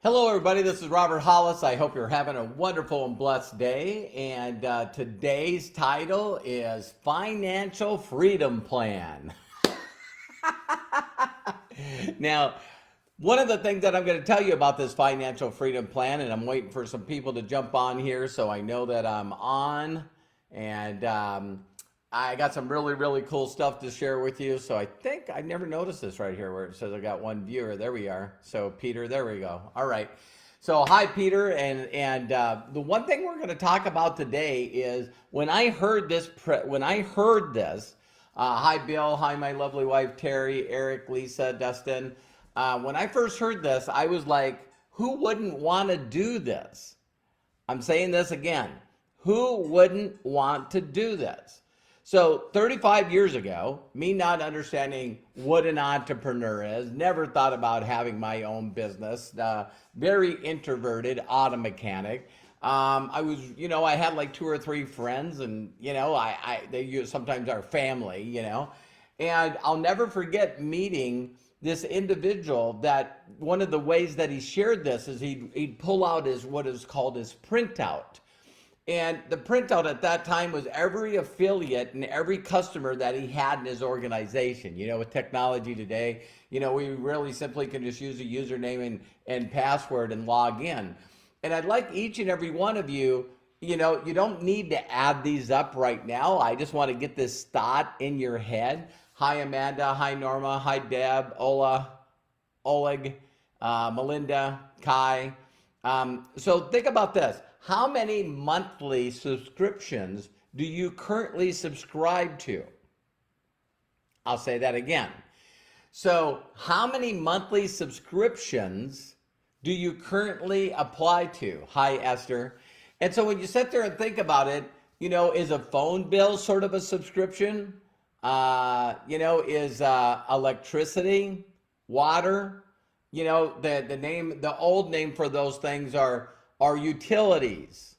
Hello, everybody. This is Robert Hollis. I hope you're having a wonderful and blessed day. And today's title is Financial Freedom Plan. Now, one of the things that I'm going to tell you about this financial freedom plan, and I'm waiting for some people to jump on here so I know that I'm on. And I got some really cool stuff to share with you. So I think I never noticed this right here where it says I got one viewer. There we are. So Peter, there we go. All right. So hi, Peter. And the one thing we're going to talk about today is when I heard this, hi, Bill. Hi, my lovely wife, Terry, Eric, Lisa, Dustin. When I first heard this, I was like, who wouldn't want to do this? I'm saying this again. Who wouldn't want to do this? So 35 years ago, me not understanding what an entrepreneur is, never thought about having my own business, very introverted, auto mechanic. I was, I had like 2 or 3 friends and, they sometimes our family, and I'll never forget meeting this individual that one of the ways that he shared this is he'd pull out what is called his printout. And the printout at that time was every affiliate and every customer that he had in his organization. With technology today, we really simply can just use a username and password and log in. And I'd like each and every one of you, you don't need to add these up right now. I just want to get this thought in your head. Hi, Amanda. Hi, Norma. Hi, Deb, Ola, Oleg, Melinda, Kai. So think about this. How many monthly subscriptions do you currently subscribe to? I'll say that again. So how many monthly subscriptions do you currently apply to? Hi, Esther. And so when you sit there and think about it, is a phone bill sort of a subscription? Is electricity, water? The old name for those things are utilities,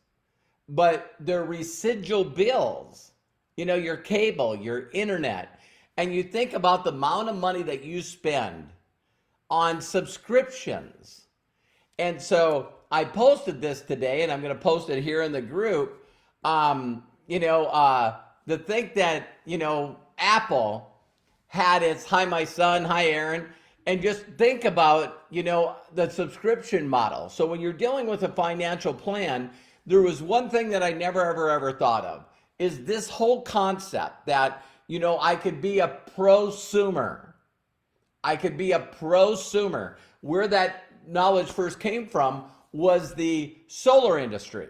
but they're residual bills, your cable, your internet. And you think about the amount of money that you spend on subscriptions. And so I posted this today, and I'm going to post it here in the group. To think that, Apple had its, hi, my son, hi, Aaron. And just think about, the subscription model. So when you're dealing with a financial plan, there was one thing that I never, ever thought of is this whole concept that, I could be a prosumer. I could be a prosumer. Where that knowledge first came from was the solar industry.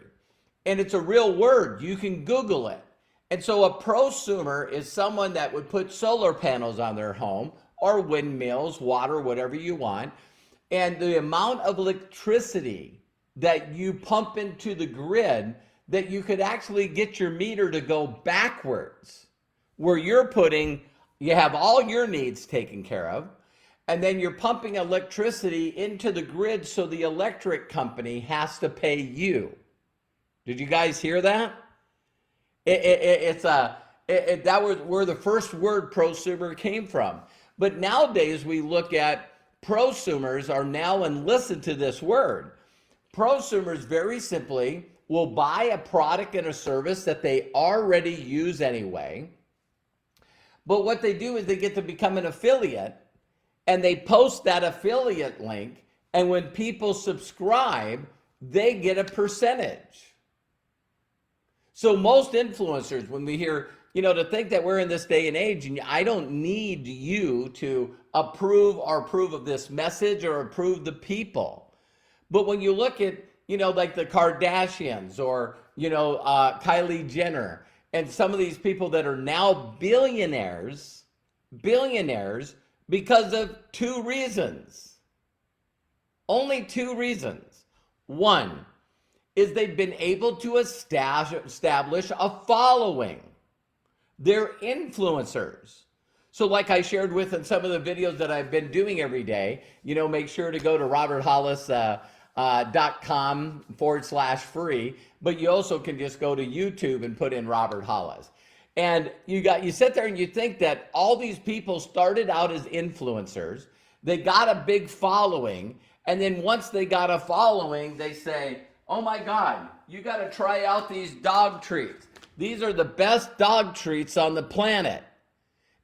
And it's a real word. You can Google it. And so a prosumer is someone that would put solar panels on their home or windmills, water, whatever you want. And the amount of electricity that you pump into the grid that you could actually get your meter to go backwards, where you have all your needs taken care of, and then you're pumping electricity into the grid so the electric company has to pay you. Did you guys hear that? That was where the first word prosumer came from. But nowadays we look at prosumers are now, and listen to this word. Prosumers very simply will buy a product and a service that they already use anyway. But what they do is they get to become an affiliate and they post that affiliate link. And when people subscribe, they get a percentage. So most influencers, when we hear, to think that we're in this day and age, and I don't need you to approve of this message or approve the people. But when you look at, like the Kardashians or, Kylie Jenner and some of these people that are now billionaires because of 2 reasons. Only 2 reasons. One is they've been able to establish a following. They're influencers. So like I shared with in some of the videos that I've been doing every day, make sure to go to roberthollis.com/free, but you also can just go to YouTube and put in Robert Hollis. And you sit there and you think that all these people started out as influencers, they got a big following, And then once they got a following, they say, oh my God, you got to try out these dog treats. These are the best dog treats on the planet.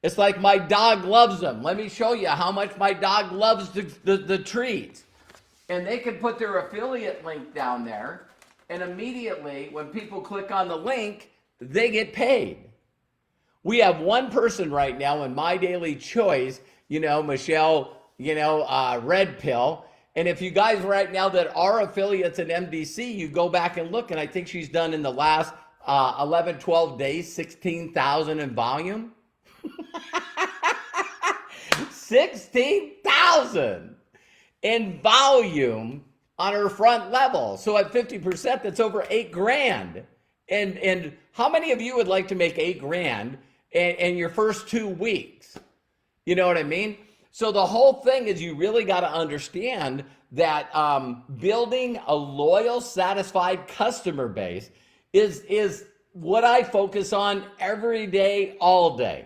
It's like my dog loves them. Let me show you how much my dog loves the treats. And they can put their affiliate link down there. And immediately when people click on the link, they get paid. We have one person right now in My Daily Choice, Michelle, Red Pill. And if you guys right now that are affiliates at MDC, you go back and look, and I think she's done in the last 11, 12 days, 16,000 in volume. 16,000 in volume on her front level. So at 50%, that's over $8,000. And how many of you would like to make $8,000 in your first 2 weeks? You know what I mean? So the whole thing is you really got to understand that building a loyal, satisfied customer base is what I focus on every day, all day.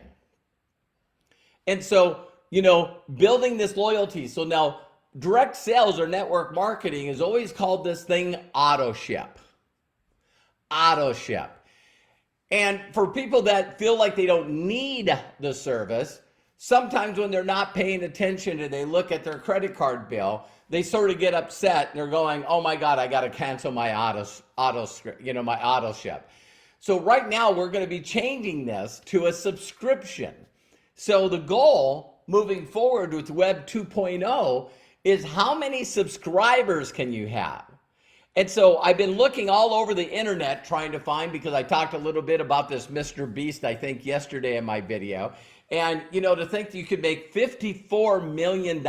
And so, building this loyalty. So now direct sales or network marketing is always called this thing auto ship. Auto ship. And for people that feel like they don't need the service, sometimes when they're not paying attention and they look at their credit card bill, they sort of get upset and they're going, oh my God, I got to cancel my my auto ship. So right now we're going to be changing this to a subscription. So the goal moving forward with Web 2.0 is how many subscribers can you have? And so I've been looking all over the internet trying to find, because I talked a little bit about this Mr. Beast, I think yesterday in my video. And, to think that you could make $54 million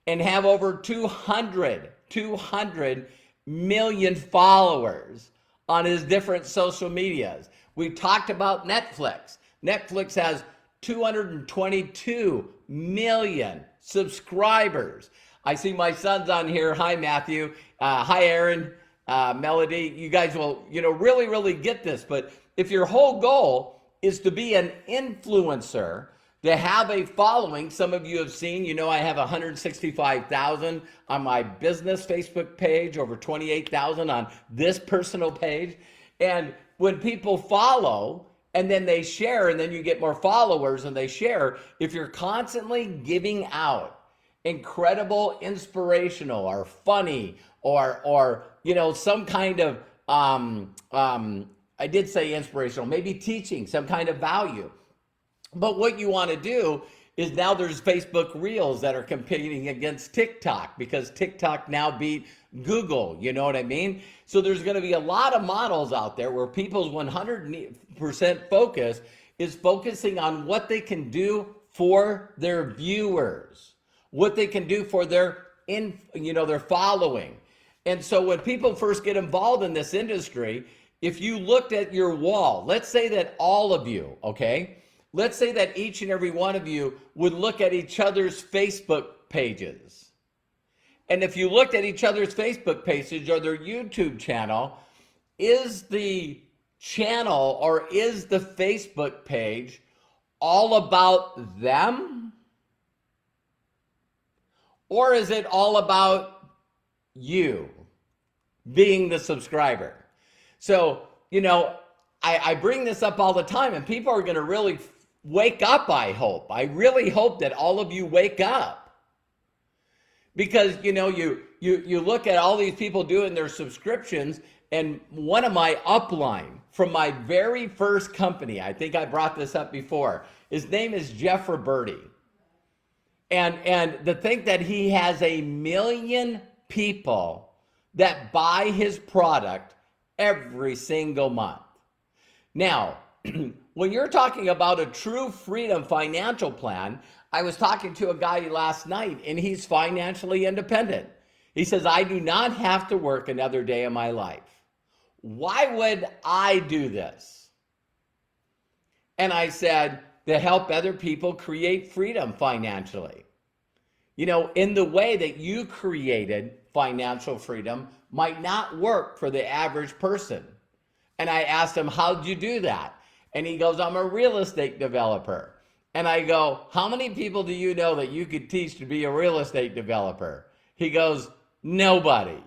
and have over 200 million followers on his different social medias. We talked about Netflix. Netflix has 222 million subscribers. I see my son's on here. Hi, Matthew. Hi, Aaron, Melody. You guys will, really, really get this. But if your whole goal is to be an influencer, to have a following, some of you have seen, I have 165,000 on my business Facebook page, over 28,000 on this personal page. And when people follow and then they share, and then you get more followers and they share, if you're constantly giving out incredible, inspirational, or funny, or some kind of I did say inspirational, maybe teaching some kind of value. But what you want to do is, now there's Facebook Reels that are competing against TikTok, because TikTok now beat Google, you know what I mean? So there's going to be a lot of models out there where people's 100% focus is focusing on what they can do for their viewers, what they can do for their their following. And so when people first get involved in this industry, if you looked at your wall, let's say that all of you, okay, let's say that each and every one of you would look at each other's Facebook pages. And if you looked at each other's Facebook pages or their YouTube channel, is the channel or is the Facebook page all about them? Or is it all about you being the subscriber? So, I bring this up all the time, and people are going to really wake up, I hope. I really hope that all of you wake up. Because, you look at all these people doing their subscriptions, and one of my upline from my very first company, I think I brought this up before, his name is Jeff Roberti. And to think that he has 1 million people that buy his product every single month. Now, when you're talking about a true freedom financial plan, I was talking to a guy last night, and he's financially independent. He says, I do not have to work another day in my life. Why would I do this? And I said, to help other people create freedom financially. In the way that you created financial freedom might not work for the average person. And I asked him, how'd you do that? And he goes, I'm a real estate developer. And I go, how many people do you know that you could teach to be a real estate developer? He goes, nobody.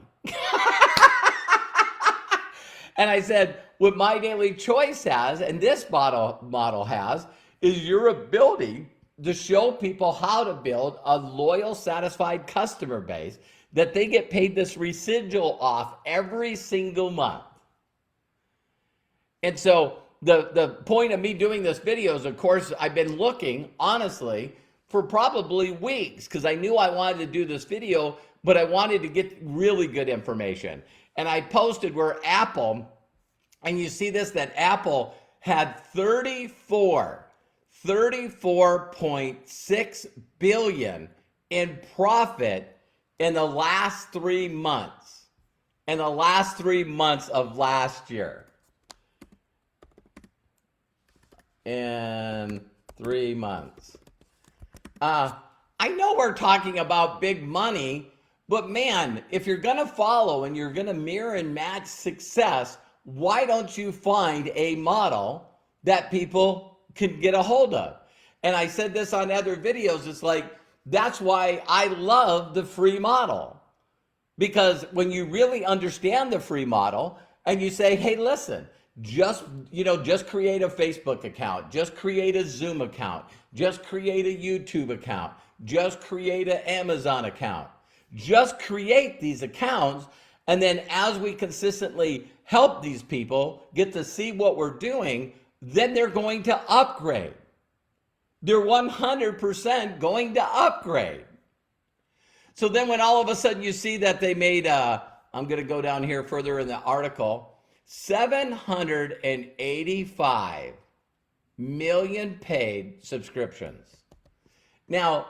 And I said, what My Daily Choice has, and this model has, is your ability to show people how to build a loyal, satisfied customer base that they get paid this residual off every single month. And so the point of me doing this video is, of course, I've been looking, honestly, for probably weeks, because I knew I wanted to do this video, but I wanted to get really good information. And I posted where Apple, and you see this, that Apple had 34.6 billion in profit in the last 3 months. In the last 3 months of last year. In 3 months. I know we're talking about big money, but man, if you're going to follow and you're going to mirror and match success, why don't you find a model that people can get a hold of? And I said this on other videos. It's like, that's why I love the free model. Because when you really understand the free model and you say, hey, listen, just create a Facebook account, just create a Zoom account, just create a YouTube account, just create an Amazon account. Just create these accounts, and then as we consistently help these people get to see what we're doing, then they're going to upgrade. They're 100% going to upgrade. So then when all of a sudden you see that they made, I'm going to go down here further in the article, 785 million paid subscriptions. Now,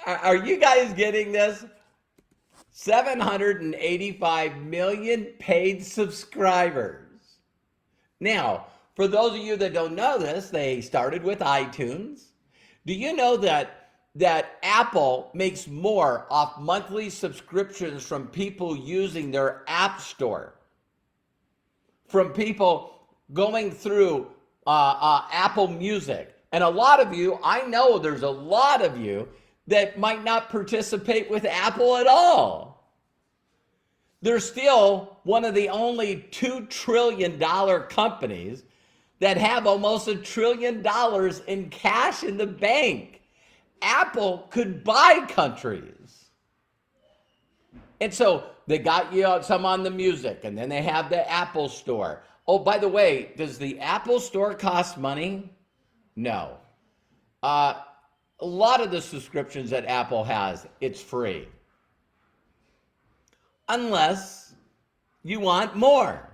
are you guys getting this? 785 million paid subscribers. Now, for those of you that don't know this, they started with iTunes. Do you know that Apple makes more off monthly subscriptions from people using their app store? From people going through Apple Music. And a lot of you, I know there's a lot of you that might not participate with Apple at all. They're still one of the only $2 trillion companies that have almost $1 trillion in cash in the bank. Apple could buy countries. And so they got you some on the music, and then they have the Apple Store. Oh, by the way, does the Apple Store cost money? No. A lot of the subscriptions that Apple has, it's free. Unless you want more.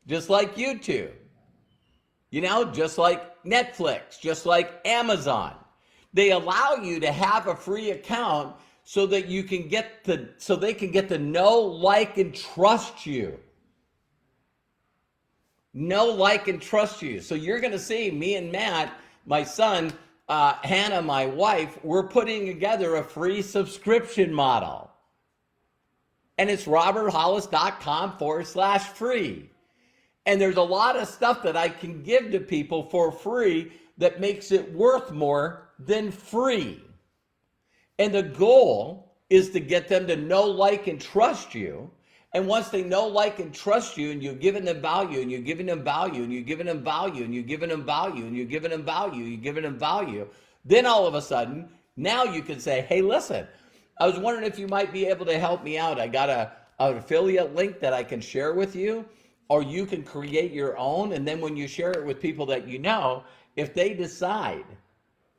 Just like YouTube. Just like Netflix, just like Amazon. They allow you to have a free account so that they can get to know, like, and trust you. Know, like, and trust you. So you're going to see me and Matt, my son, Hannah, my wife, we're putting together a free subscription model. And it's roberthollis.com/free. And there's a lot of stuff that I can give to people for free that makes it worth more than free. And the goal is to get them to know, like, and trust you. And once they know, like, and trust you, and you're giving them value, and you're giving them value, and you're giving them value, and you're giving them value, and you're giving them value, you're giving them value, then all of a sudden, now you can say, hey, listen, I was wondering if you might be able to help me out. I got an affiliate link that I can share with you, or you can create your own. And then when you share it with people that you know, if they decide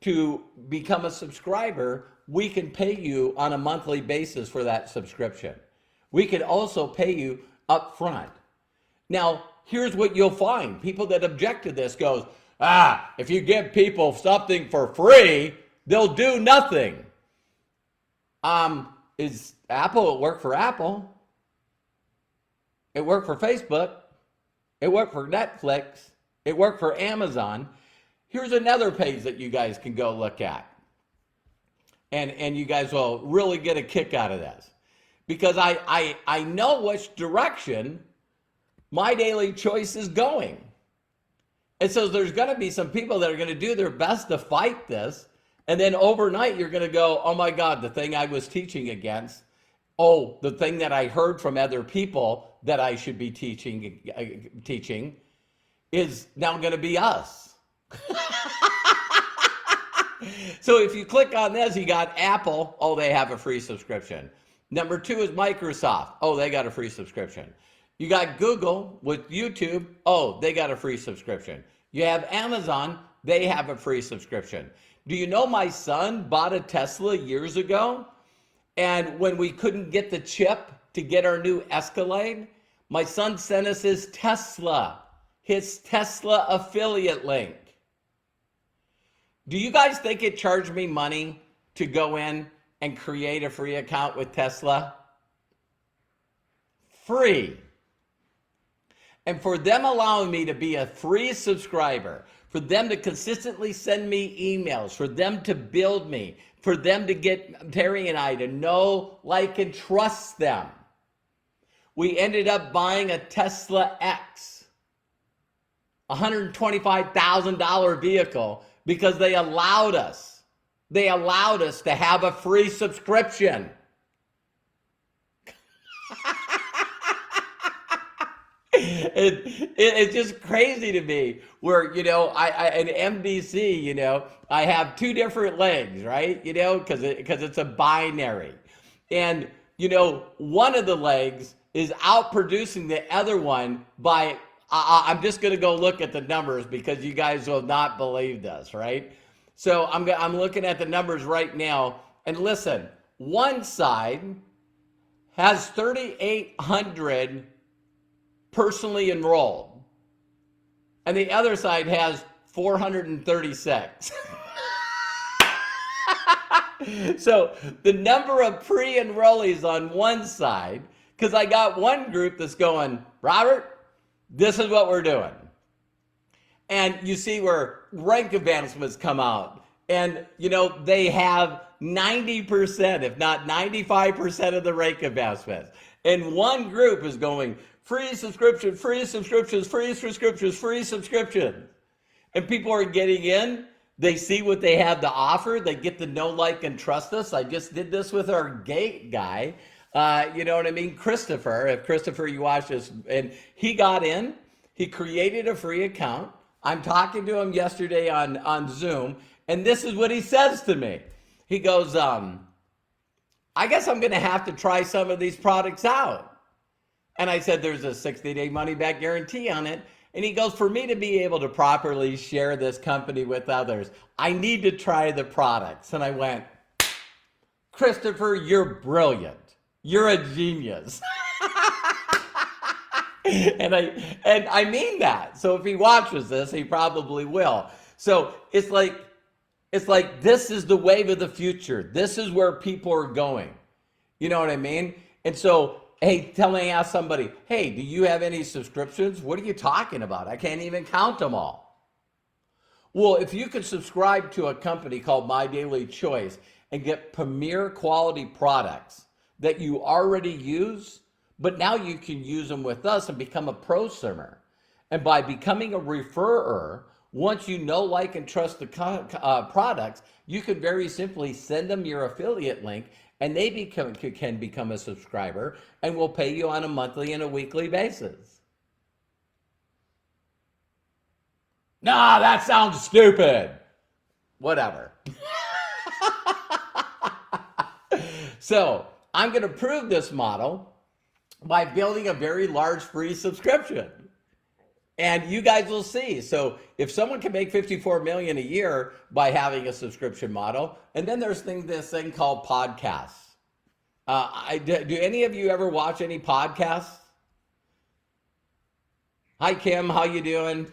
to become a subscriber, we can pay you on a monthly basis for that subscription. We can also pay you up front. Now, here's what you'll find. People that object to this goes, if you give people something for free, they'll do nothing. Is Apple, it worked for Apple. It worked for Facebook. It worked for Netflix. It worked for Amazon. Here's another page that you guys can go look at. And you guys will really get a kick out of this. Because I know which direction My Daily Choice is going. And so there's going to be some people that are going to do their best to fight this. And then overnight, you're going to go, oh my God, the thing I was teaching against, oh, the thing that I heard from other people that I should be teaching is now going to be us. So if you click on this, you got Apple, oh, they have a free subscription. Number 2 is Microsoft, oh, they got a free subscription. You got Google with YouTube, oh, they got a free subscription. You have Amazon, they have a free subscription. Do you know my son bought a Tesla years ago? And when we couldn't get the chip to get our new Escalade, my son sent us his Tesla affiliate link. Do you guys think it charged me money to go in and create a free account with Tesla? Free. And for them allowing me to be a free subscriber, for them to consistently send me emails, for them to build me, for them to get Terry and I to know, like, and trust them, we ended up buying a Tesla X, $125,000 vehicle, because they allowed us to have a free subscription. It's just crazy to me where, an MDC, I have 2 different legs, right? Because it's a binary. And, one of the legs is outproducing the other one by, I'm just going to go look at the numbers because you guys will not believe this, right? So I'm looking at the numbers right now. And listen, one side has 3,800 personally enrolled, and the other side has 436. So the number of pre-enrollees on one side, because I got one group that's going, Robert, this is what we're doing. And you see where rank advancements come out, and they have 90%, if not 95% of the rank advancements. And one group is going, free subscription, free subscriptions, free subscriptions, free subscriptions. And people are getting in. They see what they have to offer. They get to know, like, and trust us. I just did this with our gate guy. You know what I mean? Christopher, if Christopher, you watch this, and he got in. He created a free account. I'm talking to him yesterday on Zoom, and this is what he says to me. He goes, I guess I'm going to have to try some of these products out. And I said, there's a 60-day money-back guarantee on it. And he goes, for me to be able to properly share this company with others, I need to try the products. And I went, Christopher, you're brilliant. You're a genius. and I mean that. So if he watches this, he probably will. So it's like this is the wave of the future. This is where people are going. You know what I mean? And so, hey, ask somebody, hey, do you have any subscriptions? What are you talking about? I can't even count them all. Well, if you could subscribe to a company called My Daily Choice and get premier quality products that you already use, but now you can use them with us and become a prosumer. And by becoming a referrer, once you know, like, and trust the products, you can very simply send them your affiliate link, and they can become a subscriber and will pay you on a monthly and a weekly basis. Nah, that sounds stupid. Whatever. So I'm going to prove this model by building a very large free subscription. And you guys will see. So if someone can make $54 million a year by having a subscription model, and then there's this thing called podcasts. Do any of you ever watch any podcasts? Hi, Kim. How you doing?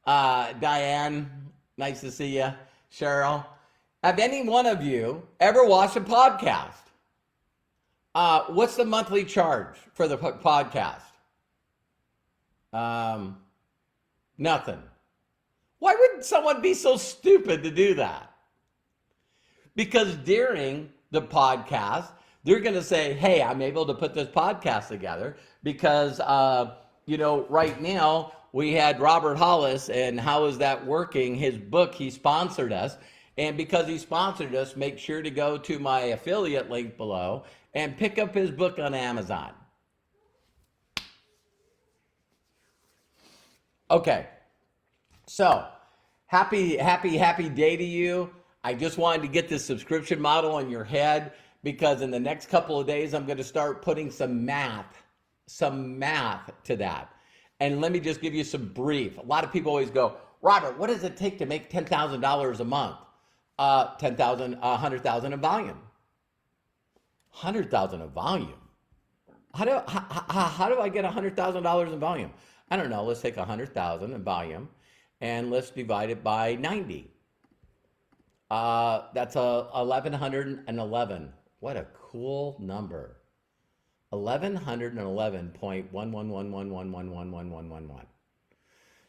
Diane, nice to see you. Cheryl. Have any one of you ever watched a podcast? What's the monthly charge for the podcast? Nothing. Why would someone be so stupid to do that? Because during the podcast, they're going to say, hey, I'm able to put this podcast together because, right now we had Robert Hollis, and how is that working? His book, he sponsored us. And because he sponsored us, make sure to go to my affiliate link below and pick up his book on Amazon. Okay, so happy day to you. I just wanted to get this subscription model in your head because in the next couple of days, I'm going to start putting some math to that. And let me just give you some brief. A lot of people always go, Robert, what does it take to make $10,000 a month? 100,000 in volume. 100,000 in volume. How do I get $100,000 in volume? I don't know. Let's take 100,000 in volume and let's divide it by 90. That's 1,111. What a cool number. 1,111.111111111.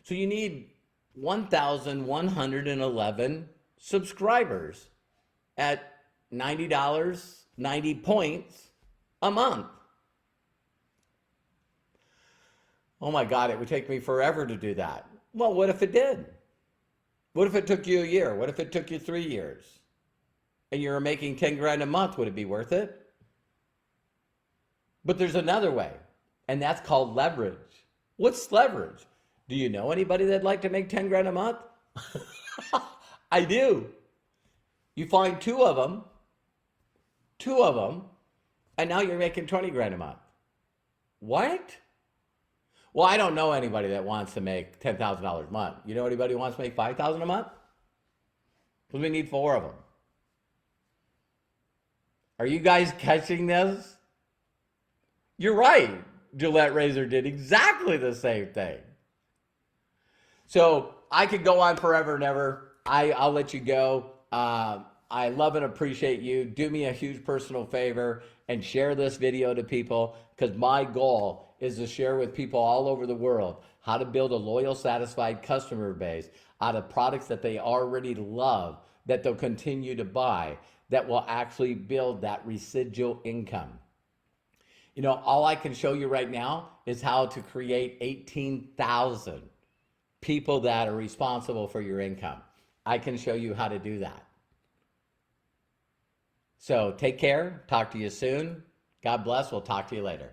So you need 1,111 subscribers at $90, 90 points a month. Oh my God, it would take me forever to do that. Well, what if it did? What if it took you a year? What if it took you 3 years? And you're making 10 grand a month, would it be worth it? But there's another way, and that's called leverage. What's leverage? Do you know anybody that'd like to make 10 grand a month? I do. You find two of them, and now you're making 20 grand a month. What? Well, I don't know anybody that wants to make $10,000 a month. You know anybody who wants to make $5,000 a month? Because we need 4 of them. Are you guys catching this? You're right. Gillette Razor did exactly the same thing. So I could go on forever and ever. I'll let you go. I love and appreciate you. Do me a huge personal favor and share this video to people, because my goal is to share with people all over the world how to build a loyal, satisfied customer base out of products that they already love, that they'll continue to buy, that will actually build that residual income. You know, all I can show you right now is how to create 18,000 people that are responsible for your income. I can show you how to do that. So take care. Talk to you soon. God bless. We'll talk to you later.